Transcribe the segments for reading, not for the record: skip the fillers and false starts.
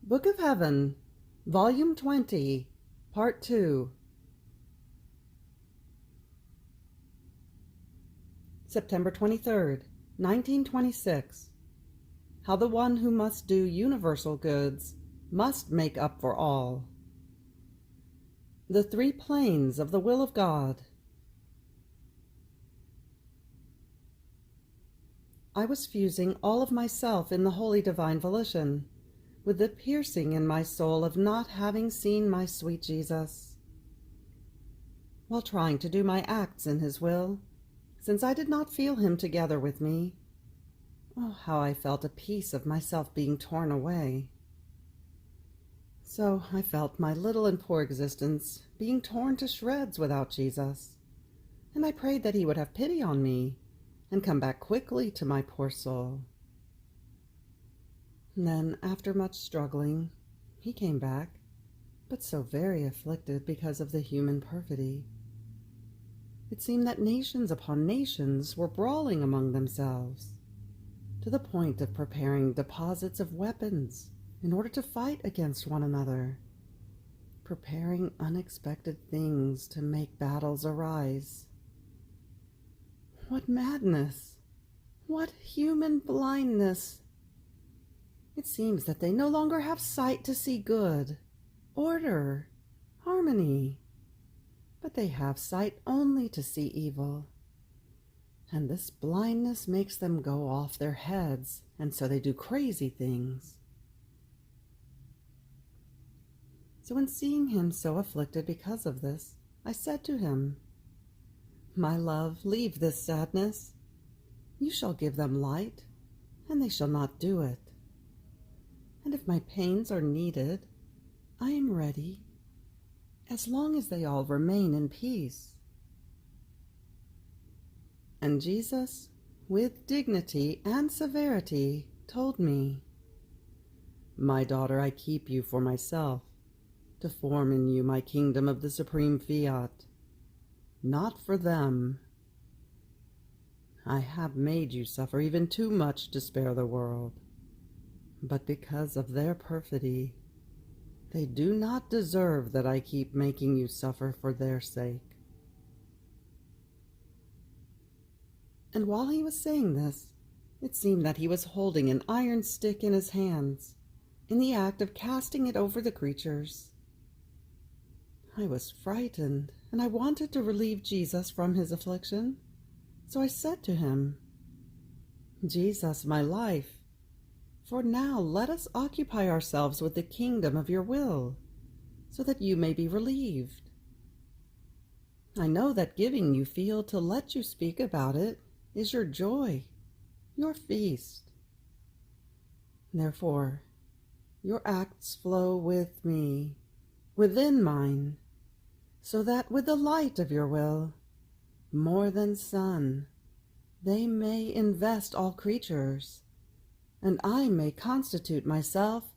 Book of Heaven, Volume 20, Part 2. September 23rd, 1926. How the one who must do universal goods must make up for all. The three planes of the will of God. I was fusing all of myself in the holy divine volition, with the piercing in my soul of not having seen my sweet Jesus, while trying to do my acts in his will, since I did not feel him together with me. Oh, how I felt a piece of myself being torn away. So I felt my little and poor existence being torn to shreds without Jesus, and I prayed that he would have pity on me and come back quickly to my poor soul. And then, after much struggling, he came back, but so very afflicted because of the human perfidy. It seemed that nations upon nations were brawling among themselves, to the point of preparing deposits of weapons in order to fight against one another, preparing unexpected things to make battles arise. What madness! What human blindness! It seems that they no longer have sight to see good, order, harmony, but they have sight only to see evil. And this blindness makes them go off their heads, and so they do crazy things. So in seeing him so afflicted because of this, I said to him, "My love, leave this sadness. You shall give them light, and they shall not do it. And if my pains are needed, I am ready, as long as they all remain in peace." And Jesus, with dignity and severity, told me, "My daughter, I keep you for myself, to form in you my kingdom of the supreme Fiat, not for them. I have made you suffer even too much to spare the world, but because of their perfidy, they do not deserve that I keep making you suffer for their sake." And while he was saying this, it seemed that he was holding an iron stick in his hands, in the act of casting it over the creatures. I was frightened, and I wanted to relieve Jesus from his affliction. So I said to him, "Jesus, my life, for now let us occupy ourselves with the kingdom of your will, so that you may be relieved. I know that giving you feel to let you speak about it is your joy, your feast. Therefore, your acts flow with me, within mine, so that with the light of your will, more than sun, they may invest all creatures, and I may constitute myself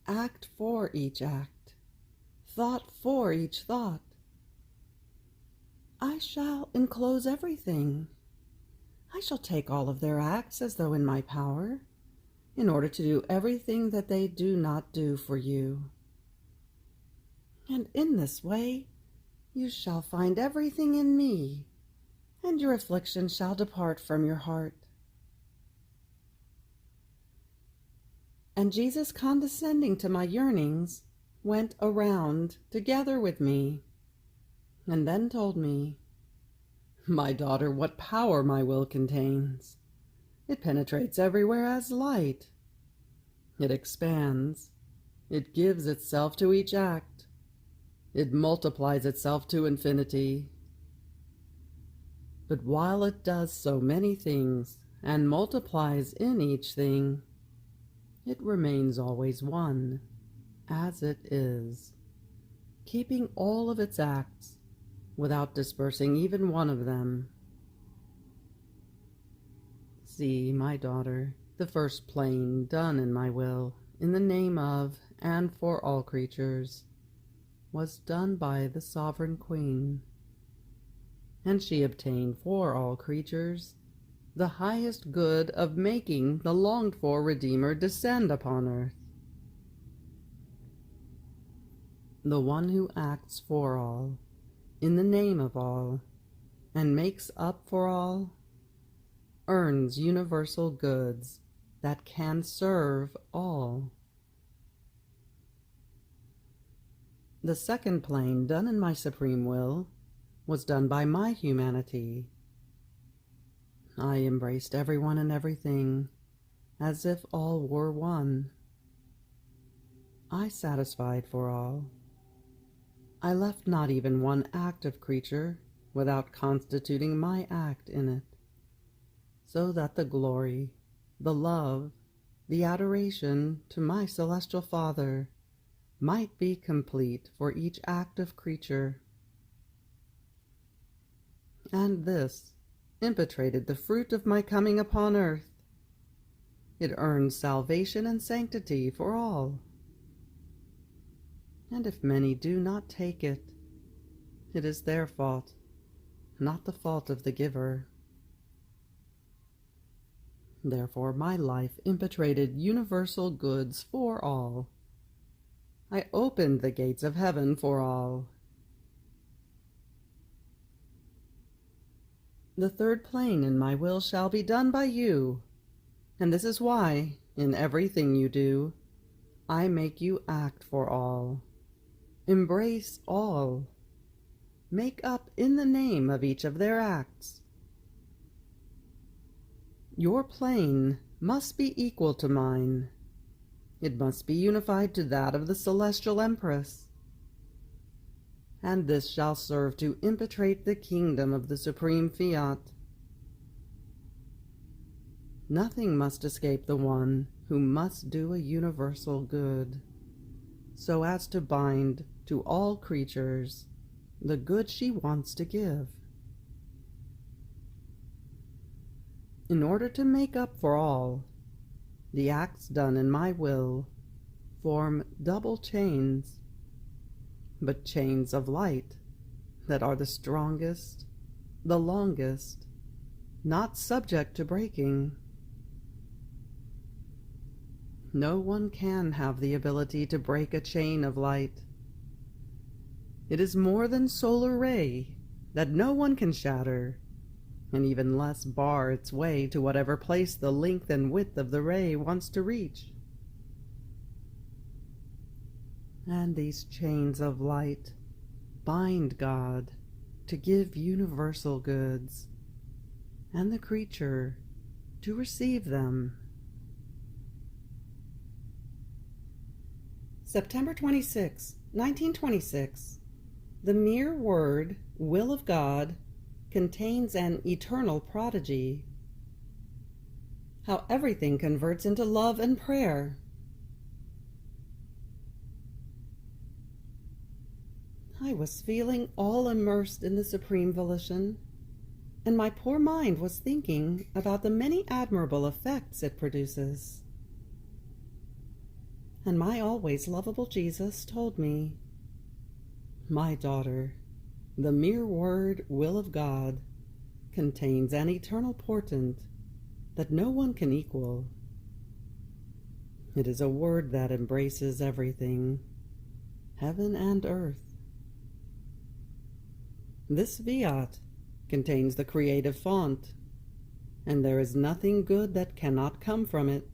act for each act, thought for each thought. I shall enclose everything. I shall take all of their acts as though in my power, in order to do everything that they do not do for you. And in this way you shall find everything in me, and your affliction shall depart from your heart." And Jesus, condescending to my yearnings, went around together with me, and then told me, "My daughter, what power my will contains! It penetrates everywhere as light. It expands. It gives itself to each act. It multiplies itself to infinity. But while it does so many things and multiplies in each thing, it remains always one, as it is, keeping all of its acts without dispersing even one of them. See, my daughter, the first plane done in my will, in the name of and for all creatures, was done by the Sovereign Queen, and she obtained for all creatures the highest good of making the longed-for Redeemer descend upon earth. the one who acts for all, in the name of all, and makes up for all, earns universal goods that can serve all. The second plane done in my supreme will was done by my humanity. I embraced everyone and everything as if all were one. I satisfied for all. I left not even one active creature without constituting my act in it, so that the glory, the love, the adoration to my celestial Father might be complete for each active creature. And this impetrated the fruit of my coming upon earth. It earns salvation and sanctity for all. And if many do not take it, it is their fault, not the fault of the giver. Therefore my life impetrated universal goods for all. I opened the gates of heaven for all. The third plane in my will shall be done by you, and this is why, in everything you do, I make you act for all, embrace all, make up in the name of each of their acts. Your plane must be equal to mine. It must be unified to that of the celestial Empress. And this shall serve to impetrate the kingdom of the supreme Fiat. Nothing must escape the one who must do a universal good, so as to bind to all creatures the good she wants to give. In order to make up for all, the acts done in my will form double chains, but chains of light that are the strongest, the longest, not subject to breaking. No one can have the ability to break a chain of light. It is more than solar ray that no one can shatter, and even less bar its way to whatever place the length and width of the ray wants to reach. And these chains of light bind God to give universal goods, and the creature to receive them. September 26, 1926. The mere word, will of God, contains an eternal prodigy. How everything converts into love and prayer. I was feeling all immersed in the supreme volition, and my poor mind was thinking about the many admirable effects it produces. And my always lovable Jesus told me, "My daughter, the mere word will of God contains an eternal portent that no one can equal. It is a word that embraces everything, heaven and earth. This Fiat contains the creative font, and there is nothing good that cannot come from it.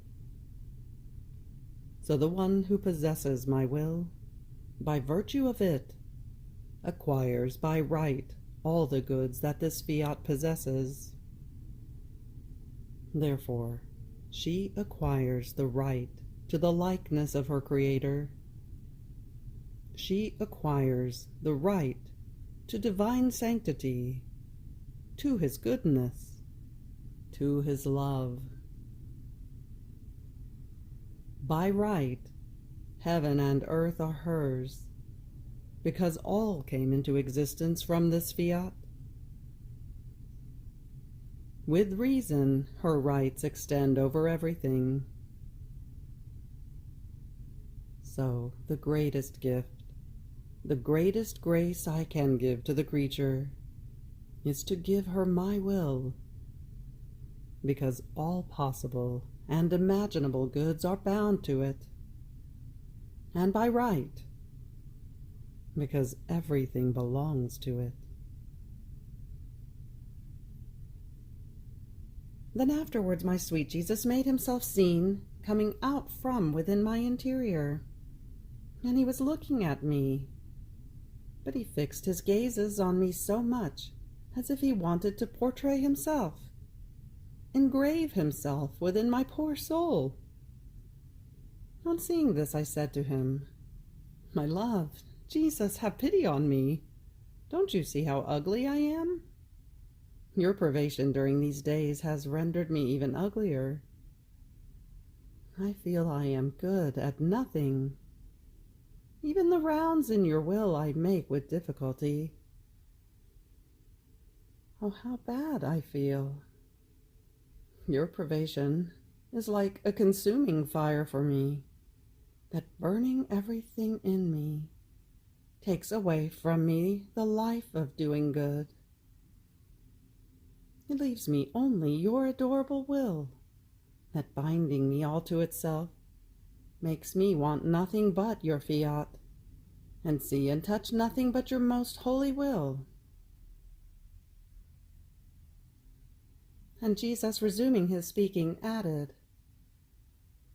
So the one who possesses my will, by virtue of it, acquires by right all the goods that this Fiat possesses. Therefore, she acquires the right to the likeness of her Creator. She acquires the right to divine sanctity, to his goodness, to his love. By right, heaven and earth are hers, because all came into existence from this Fiat. With reason, her rights extend over everything. So, the greatest gift, the greatest grace I can give to the creature is to give her my will, because all possible and imaginable goods are bound to it, and by right, because everything belongs to it. Then afterwards my sweet Jesus made himself seen coming out from within my interior, and he was looking at me, but he fixed his gazes on me so much as if he wanted to portray himself, engrave himself within my poor soul. On seeing this, I said to him, "My love, Jesus, have pity on me. Don't you see how ugly I am? Your privation during these days has rendered me even uglier. I feel I am good at nothing. Even the rounds in your will I make with difficulty. Oh, how bad I feel. Your privation is like a consuming fire for me, that burning everything in me takes away from me the life of doing good. It leaves me only your adorable will, that binding me all to itself makes me want nothing but your fiat, and see and touch nothing but your most holy will." And Jesus, resuming his speaking, added,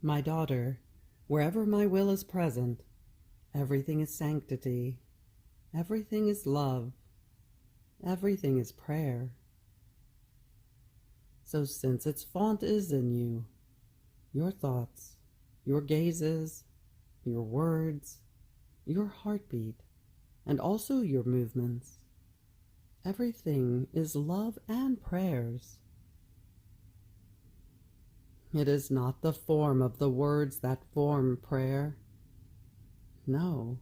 "My daughter, wherever my will is present, everything is sanctity, everything is love, everything is prayer. So since its font is in you, your thoughts, your gazes, your words, your heartbeat, and also your movements, everything is love and prayers. It is not the form of the words that form prayer. No,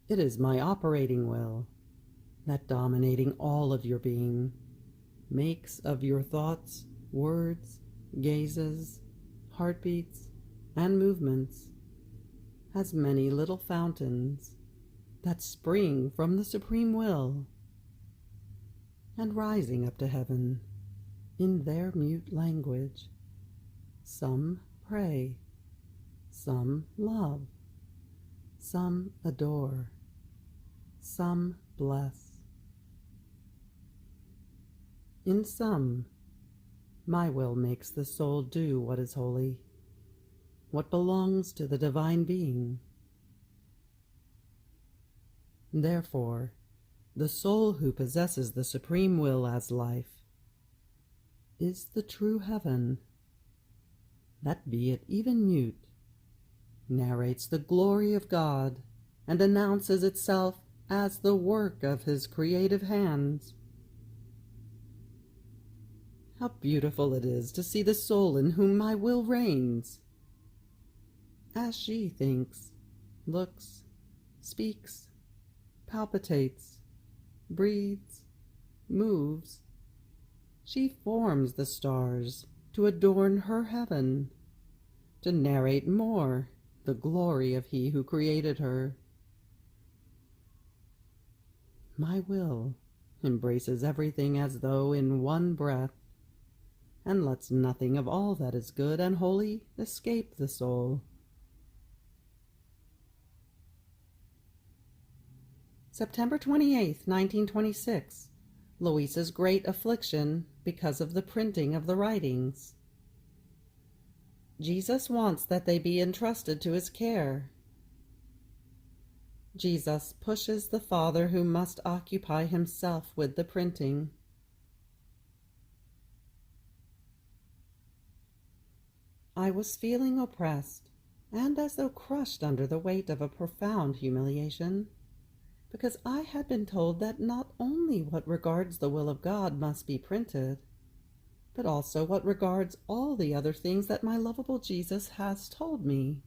it is my operating will, that dominating all of your being, makes of your thoughts, words, gazes, heartbeats, and movements as many little fountains that spring from the supreme will, and rising up to heaven in their mute language, some pray, some love, some adore, some bless. In some, my will makes the soul do what is holy, what belongs to the divine being. Therefore, the soul who possesses the supreme will as life is the true heaven, that, be it even mute, narrates the glory of God and announces itself as the work of his creative hands. How beautiful it is to see the soul in whom my will reigns, as she thinks, looks, speaks, palpitates, breathes, moves. She forms the stars to adorn her heaven, to narrate more the glory of he who created her. My will embraces everything as though in one breath, and lets nothing of all that is good and holy escape the soul. September 28th, 1926. Luisa's great affliction because of the printing of the writings. Jesus wants that they be entrusted to his care. Jesus pushes the Father who must occupy himself with the printing. I was feeling oppressed and as though crushed under the weight of a profound humiliation, because I had been told that not only what regards the will of God must be printed, but also what regards all the other things that my lovable Jesus has told me.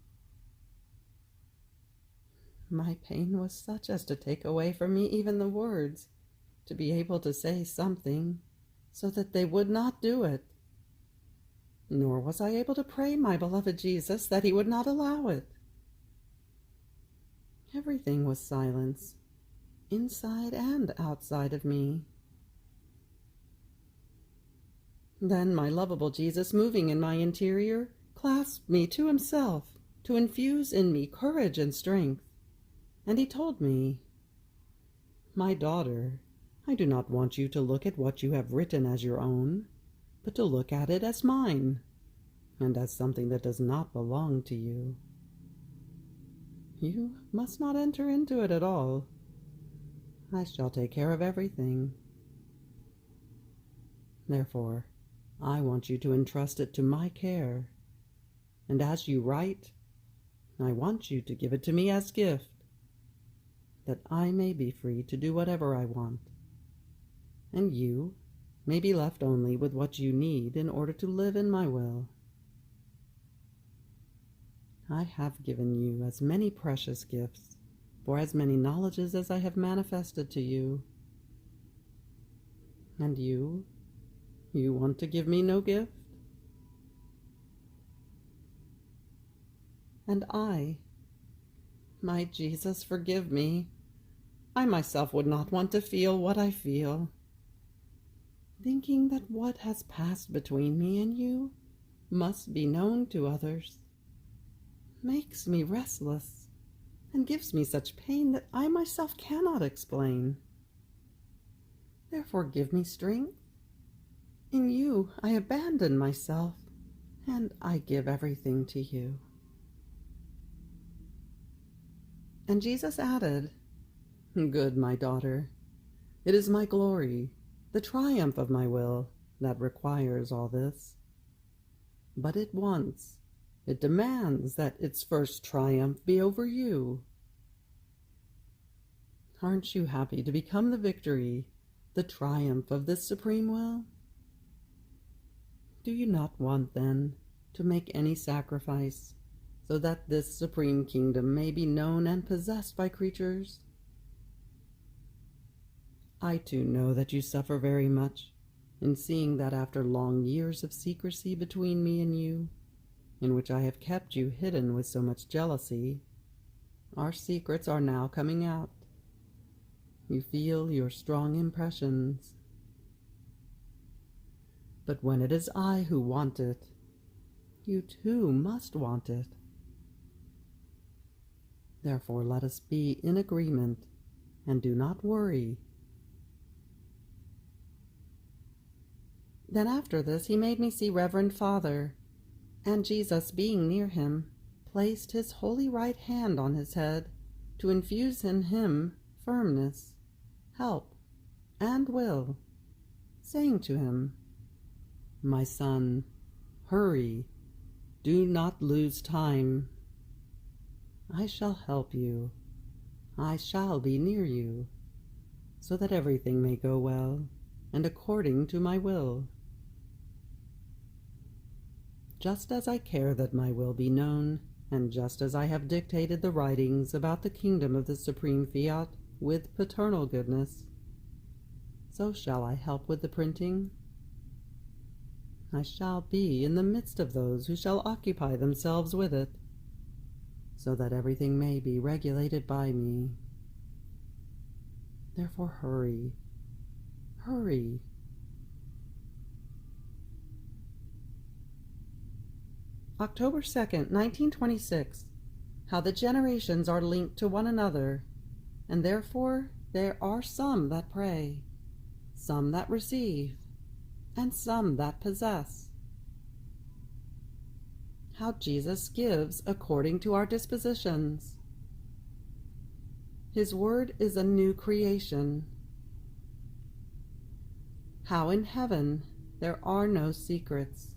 My pain was such as to take away from me even the words, to be able to say something, so that they would not do it. Nor was I able to pray my beloved Jesus that he would not allow it. Everything was silence, inside and outside of me. Then my lovable Jesus, moving in my interior, clasped me to himself to infuse in me courage and strength. and he told me, "My daughter, I do not want you to look at what you have written as your own, but to look at it as mine, and as something that does not belong to you. You must not enter into it at all. I shall take care of everything. Therefore, I want you to entrust it to my care, and as you write, I want you to give it to me as gift, that I may be free to do whatever I want, and you may be left only with what you need in order to live in my will. I have given you as many precious gifts, for as many knowledges as I have manifested to you. And you want to give me no gift? And I, my Jesus, forgive me. I myself would not want to feel what I feel. Thinking that what has passed between me and you must be known to others makes me restless and gives me such pain that I myself cannot explain. Therefore give me strength. In you I abandon myself, and I give everything to you." And Jesus added, "Good, my daughter. It is my glory, the triumph of my will, that requires all this. But it wants, it demands that its first triumph be over you. Aren't you happy to become the victory, the triumph of this supreme will? Do you not want, then, to make any sacrifice, so that this supreme kingdom may be known and possessed by creatures? I too know that you suffer very much in seeing that after long years of secrecy between me and you, in which I have kept you hidden with so much jealousy, our secrets are now coming out. You feel your strong impressions. But when it is I who want it, you too must want it. Therefore let us be in agreement, and do not worry." Then after this he made me see Reverend Father, and Jesus, being near him, placed his holy right hand on his head to infuse in him firmness, help, and will, saying to him, "My son, hurry, do not lose time. I shall help you, I shall be near you, so that everything may go well, and according to my will. Just as I care that my will be known, and just as I have dictated the writings about the kingdom of the supreme Fiat with paternal goodness, so shall I help with the printing. I shall be in the midst of those who shall occupy themselves with it, so that everything may be regulated by me. Therefore hurry, hurry." October 2nd, 1926. How the generations are linked to one another, and therefore there are some that pray, some that receive, and some that possess. How Jesus gives according to our dispositions. His word is a new creation. How in heaven there are no secrets.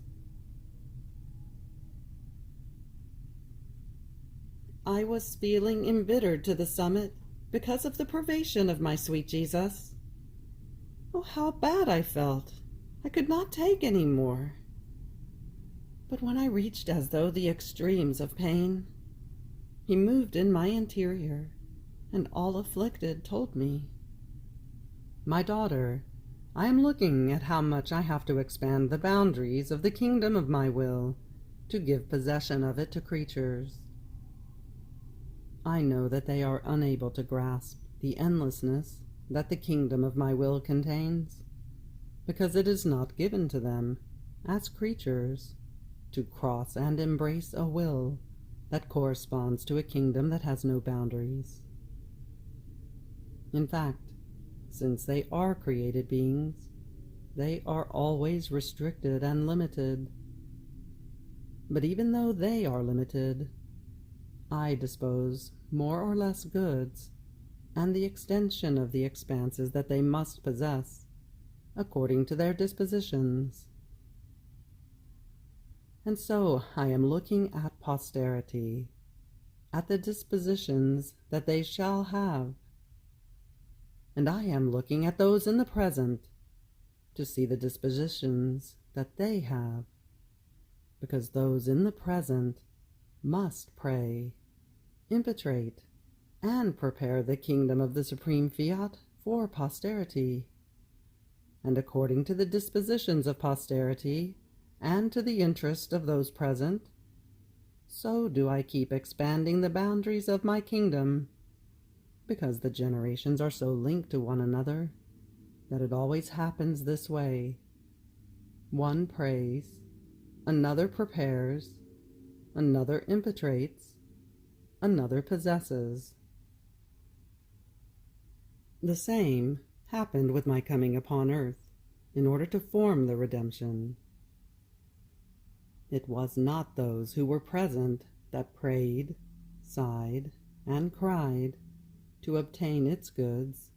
I was feeling embittered to the summit because of the privation of my sweet Jesus. Oh, how bad I felt! I could not take any more. But when I reached as though the extremes of pain, he moved in my interior, and all afflicted told me, "My daughter, I am looking at how much I have to expand the boundaries of the kingdom of my will to give possession of it to creatures. I know that they are unable to grasp the endlessness that the kingdom of my will contains, because it is not given to them, as creatures, to cross and embrace a will that corresponds to a kingdom that has no boundaries. In fact, since they are created beings, they are always restricted and limited. But even though they are limited, I dispose more or less goods, and the extension of the expanses that they must possess, according to their dispositions. And so I am looking at posterity, at the dispositions that they shall have. And I am looking at those in the present to see the dispositions that they have, because those in the present must pray, impetrate, and prepare the kingdom of the supreme Fiat for posterity. And according to the dispositions of posterity, and to the interest of those present, so do I keep expanding the boundaries of my kingdom, because the generations are so linked to one another that it always happens this way. One prays, another prepares, another impetrates, another possesses. The same happened with my coming upon earth in order to form the redemption. It was not those who were present that prayed, sighed, and cried to obtain its goods.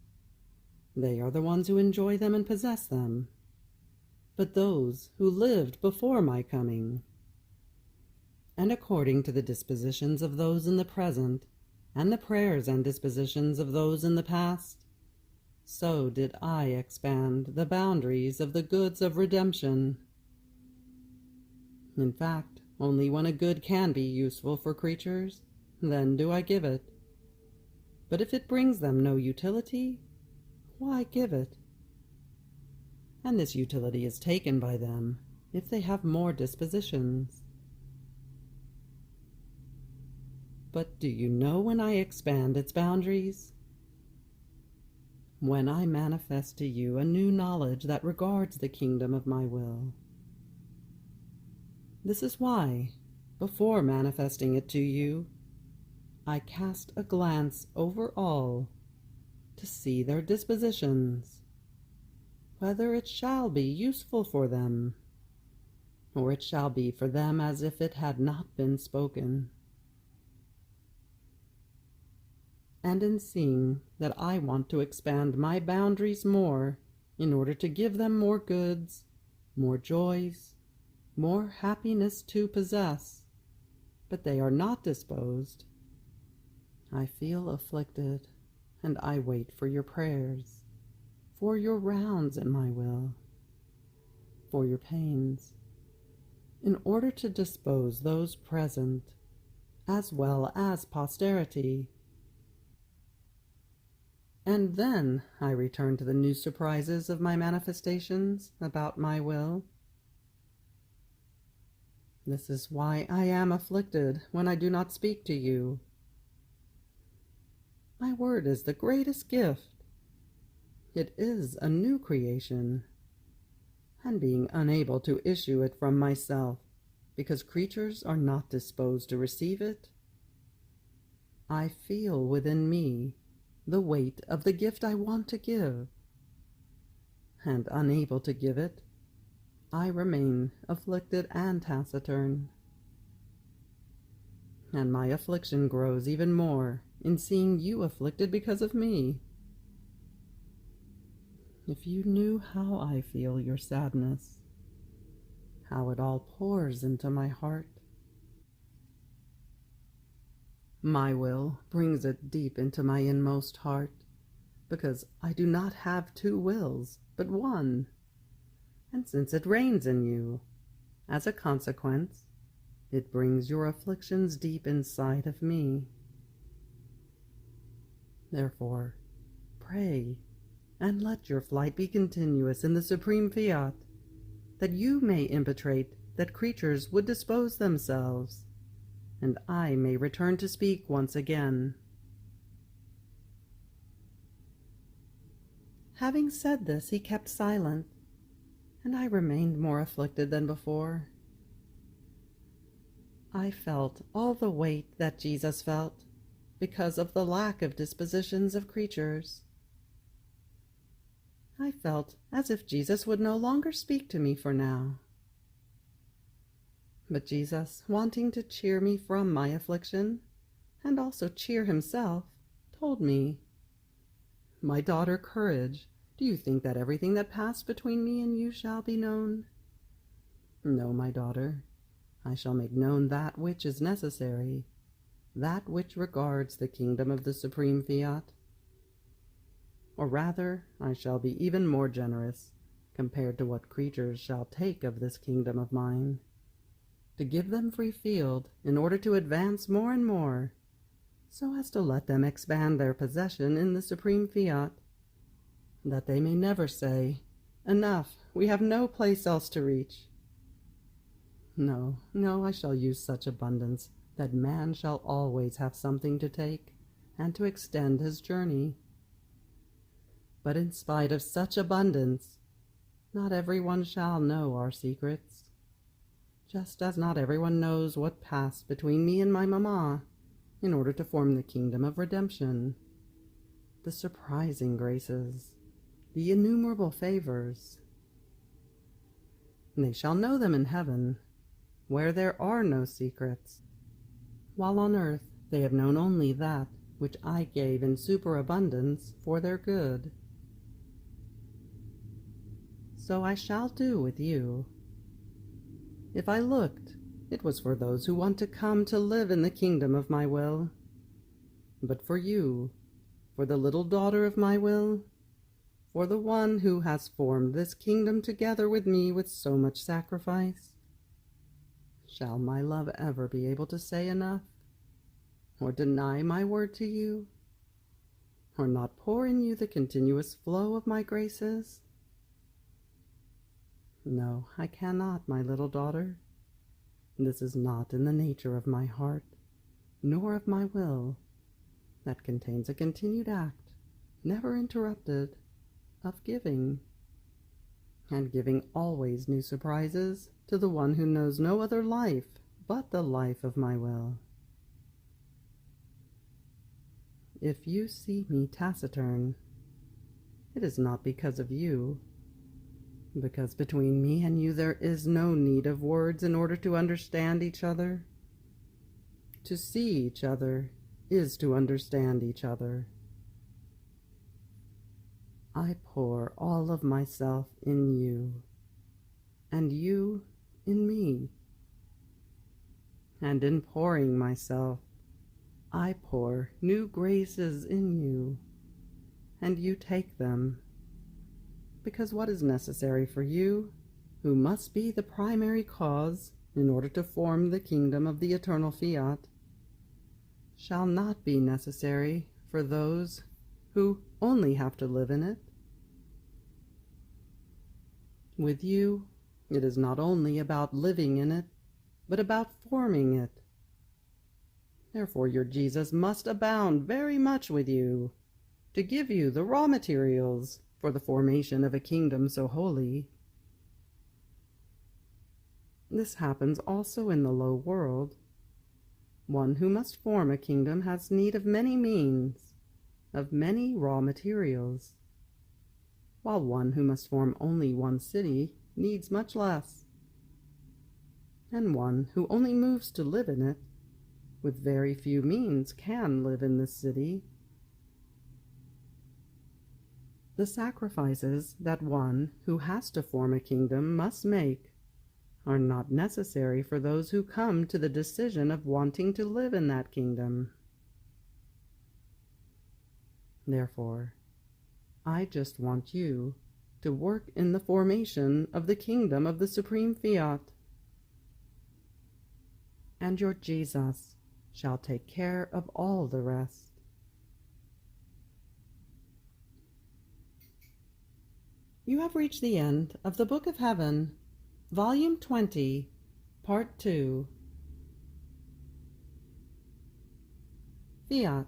They are the ones who enjoy them and possess them, but those who lived before my coming. And according to the dispositions of those in the present, and the prayers and dispositions of those in the past, so did I expand the boundaries of the goods of redemption. In fact, only when a good can be useful for creatures, then do I give it. But if it brings them no utility, why give it? And this utility is taken by them if they have more dispositions. But do you know when I expand its boundaries? When I manifest to you a new knowledge that regards the kingdom of my will. This is why, before manifesting it to you, I cast a glance over all to see their dispositions, whether it shall be useful for them, or it shall be for them as if it had not been spoken. And in seeing that I want to expand my boundaries more in order to give them more goods, more joys, more happiness to possess, but they are not disposed, I feel afflicted, and I wait for your prayers, for your rounds in my will, for your pains, in order to dispose those present, as well as posterity. And then I return to the new surprises of my manifestations about my will. This is why I am afflicted when I do not speak to you. My word is the greatest gift. It is a new creation, and being unable to issue it from myself, because creatures are not disposed to receive it, I feel within me the weight of the gift I want to give, and unable to give it, I remain afflicted and taciturn. And my affliction grows even more in seeing you afflicted because of me. If you knew how I feel your sadness, how it all pours into my heart. My will brings it deep into my inmost heart, because I do not have two wills, but one. And since it reigns in you, as a consequence, it brings your afflictions deep inside of me. Therefore, pray, and let your flight be continuous in the supreme Fiat, that you may impetrate that creatures would dispose themselves, and I may return to speak once again. Having said this, he kept silent, and I remained more afflicted than before. I felt all the weight that Jesus felt, because of the lack of dispositions of creatures, I felt as if Jesus would no longer speak to me for now. But Jesus, wanting to cheer me from my affliction, and also cheer himself, told me, "My daughter, courage. Do you think that everything that passed between me and you shall be known? No, my daughter. I shall make known that which is necessary, that which regards the kingdom of the supreme Fiat. Or rather, I shall be even more generous, compared to what creatures shall take of this kingdom of mine, to give them free field in order to advance more and more, so as to let them expand their possession in the supreme Fiat, that they may never say, 'Enough, we have no place else to reach.' No, no, I shall use such abundance that man shall always have something to take and to extend his journey. But in spite of such abundance, not everyone shall know our secrets, just as not everyone knows what passed between me and my mamma in order to form the kingdom of redemption, the surprising graces, the innumerable favors. They shall know them in heaven, where there are no secrets, while on earth they have known only that which I gave in superabundance for their good. So I shall do with you. If I looked, it was for those who want to come to live in the kingdom of my will. But for you, for the little daughter of my will, for the one who has formed this kingdom together with me with so much sacrifice, shall my love ever be able to say enough, or deny my word to you, or not pour in you the continuous flow of my graces? No, I cannot, my little daughter. This is not in the nature of my heart, nor of my will, that contains a continued act, never interrupted, of giving, and giving always new surprises to the one who knows no other life but the life of my will. If you see me taciturn, it is not because of you, because between me and you there is no need of words in order to understand each other. To see each other is to understand each other. I pour all of myself in you, and you in me. And in pouring myself, I pour new graces in you, and you take them, because what is necessary for you, who must be the primary cause in order to form the kingdom of the eternal Fiat, shall not be necessary for those who only have to live in it. With you, it is not only about living in it, but about forming it. Therefore your Jesus must abound very much with you, to give you the raw materials for the formation of a kingdom so holy. This happens also in the low world. One who must form a kingdom has need of many means, of many raw materials, while one who must form only one city needs much less, and one who only moves to live in it, with very few means, can live in this city. The sacrifices that one who has to form a kingdom must make are not necessary for those who come to the decision of wanting to live in that kingdom. Therefore, I just want you to work in the formation of the kingdom of the supreme Fiat, and your Jesus shall take care of all the rest. You have reached the end of the Book of Heaven, Volume 20, Part 2. Fiat.